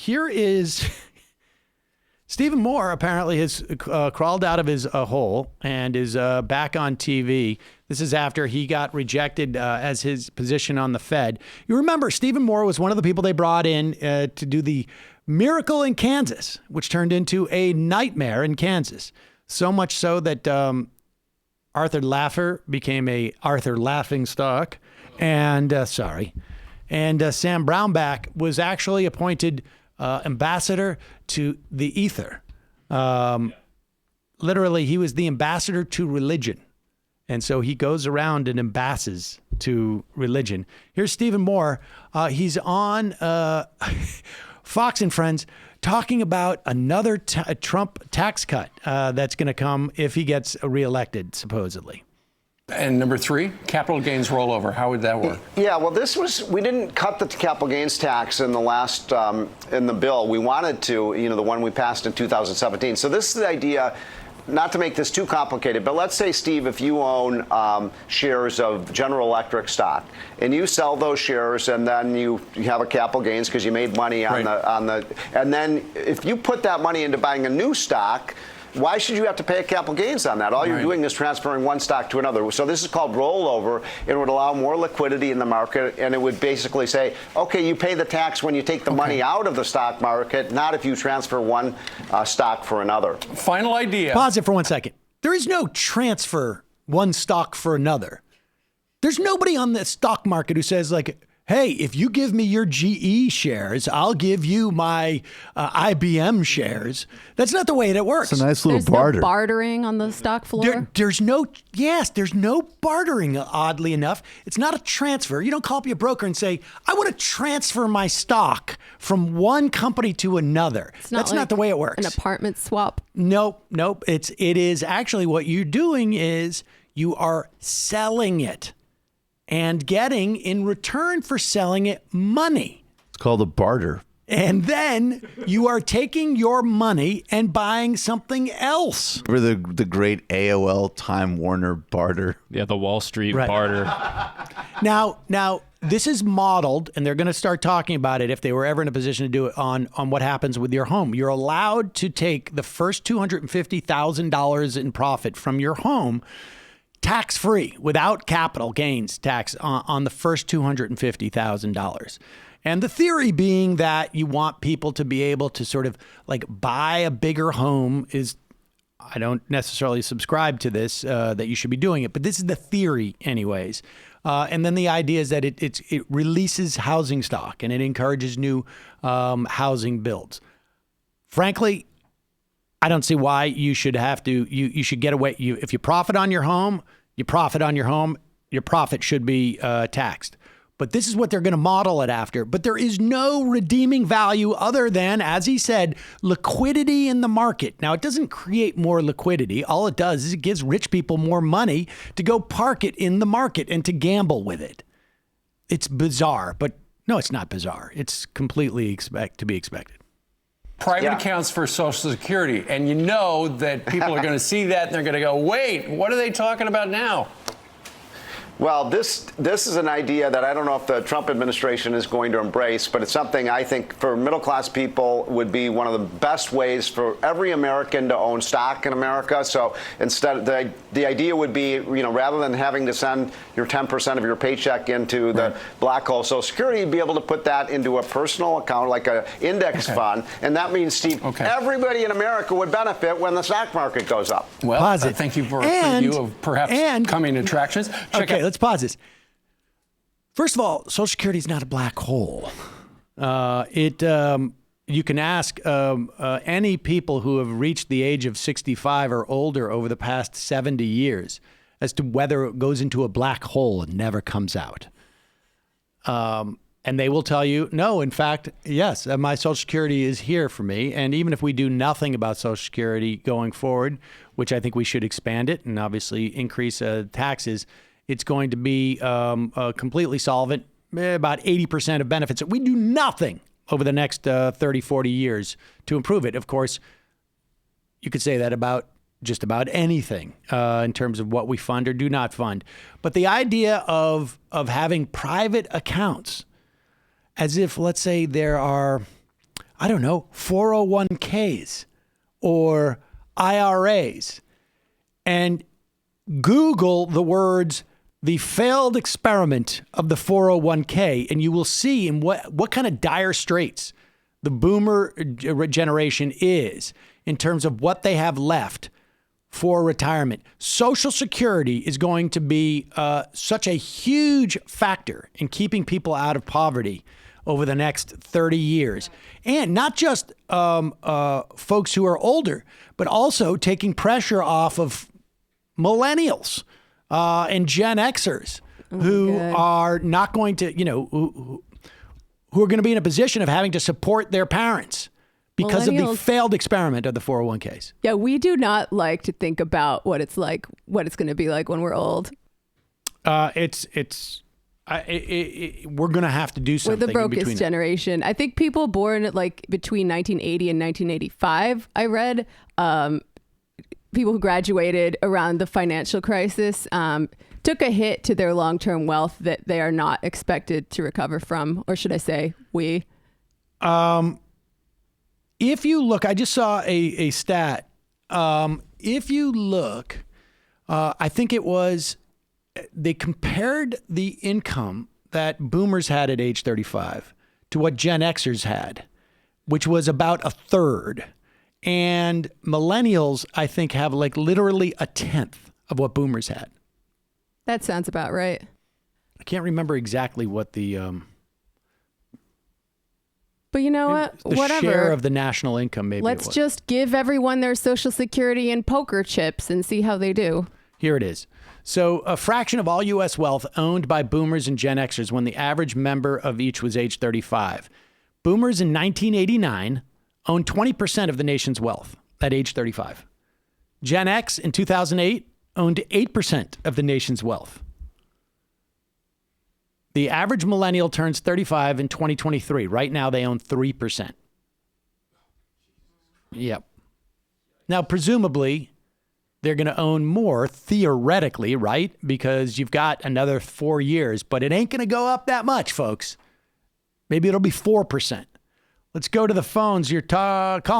here is Stephen Moore apparently has crawled out of his hole and is back on TV. This is after he got rejected as his position on the Fed. You remember, Stephen Moore was one of the people they brought in to do the miracle in Kansas, which turned into a nightmare in Kansas. So much so that Arthur Laffer became a Arthur Laughingstock. And Sam Brownback was actually appointed ambassador to the ether. Literally, he was the ambassador to religion. And so he goes around and ambassadors to religion. Here's Stephen Moore. He's on Fox and Friends talking about another Trump tax cut that's going to come if he gets reelected, supposedly. And number 3, capital gains rollover. How would that work? Yeah, well, we didn't cut the capital gains tax in the last, in the bill. We wanted to, the one we passed in 2017. So this is the idea, not to make this too complicated, but let's say, Steve, if you own shares of General Electric stock and you sell those shares and then you have a capital gains because you made money on and then if you put that money into buying a new stock, why should you have to pay a capital gains on that? All you're doing is transferring one stock to another. So this is called rollover. It would allow more liquidity in the market, and it would basically say, okay, you pay the tax when you take the money out of the stock market, not if you transfer one stock for another. Final idea. Pause it for 1 second. There is no transfer one stock for another. There's nobody on the stock market who says, like, hey, if you give me your GE shares, I'll give you my IBM shares. That's not the way it works. It's a nice little barter. No bartering on the stock floor? There's no bartering, oddly enough. It's not a transfer. You don't call up your broker and say, I want to transfer my stock from one company to another. That's not the way it works. An apartment swap? Nope. It is actually what you're doing is you are selling it and getting, in return for selling it, money. It's called a barter. And then you are taking your money and buying something else. Remember the great AOL Time Warner barter? Yeah, the Wall Street barter. Now, this is modeled, and they're going to start talking about it if they were ever in a position to do it on what happens with your home. You're allowed to take the first $250,000 in profit from your home tax-free, without capital gains tax on the first $250,000. And the theory being that you want people to be able to sort of like buy a bigger home is, I don't necessarily subscribe to this, that you should be doing it, but this is the theory anyways. And then the idea is that it releases housing stock and it encourages new housing builds. Frankly, I don't see why you should have to, you should get away. If you profit on your home, your profit should be taxed. But this is what they're going to model it after. But there is no redeeming value other than, as he said, liquidity in the market. Now, it doesn't create more liquidity. All it does is it gives rich people more money to go park it in the market and to gamble with it. It's bizarre, but no, it's not bizarre. It's completely to be expected. Private accounts for Social Security. And you know that people are going to see that and they're going to go, wait, what are they talking about now? Well, this is an idea that I don't know if the Trump administration is going to embrace, but it's something I think for middle-class people would be one of the best ways for every American to own stock in America. So instead, the idea would be, rather than having to send your 10% of your paycheck into the black hole Social Security, you'd be able to put that into a personal account, like an index fund. And that means, Steve, everybody in America would benefit when the stock market goes up. Well, thank you for perhaps coming attractions. Let's pause this. First of all, Social Security is not a black hole. You can ask any people who have reached the age of 65 or older over the past 70 years as to whether it goes into a black hole and never comes out. And they will tell you, no, in fact, yes, my Social Security is here for me. And even if we do nothing about Social Security going forward, which I think we should expand it and obviously increase taxes, it's going to be completely solvent, about 80% of benefits. We do nothing over the next 30, 40 years to improve it. Of course, you could say that about just about anything in terms of what we fund or do not fund. But the idea of having private accounts, as if, let's say, there are I don't know, 401ks or IRAs, and Google the words "the failed experiment of the 401k," and you will see in what kind of dire straits the boomer generation is in terms of what they have left for retirement. Social Security is going to be such a huge factor in keeping people out of poverty over the next 30 years. And not just folks who are older, but also taking pressure off of millennials and Gen Xers who are not going to, who are going to be in a position of having to support their parents because of the failed experiment of the 401ks. Yeah, we do not like to think about what it's going to be like when we're old. We're going to have to do something. We're the brokest generation. I think people born between 1980 and 1985, I read, people who graduated around the financial crisis, took a hit to their long-term wealth that they are not expected to recover from, or should I say we? If you look, I just saw a stat. If you look, I think it was, they compared the income that boomers had at age 35 to what Gen Xers had, which was about a third. And millennials, I think, have literally a tenth of what boomers had. That sounds about right. I can't remember exactly what the but you know what? The Whatever. Share of the national income, maybe. Let's just give everyone their Social Security and poker chips and see how they do. Here it is. So a fraction of all U.S. wealth owned by boomers and Gen Xers when the average member of each was age 35. Boomers in 1989 owned 20% of the nation's wealth at age 35. Gen X in 2008 owned 8% of the nation's wealth. The average millennial turns 35 in 2023. Right now, they own 3%. Yep. Now, presumably, they're going to own more theoretically, right? Because you've got another 4 years, but it ain't going to go up that much, folks. Maybe it'll be 4%. Let's go to the phones. You're calling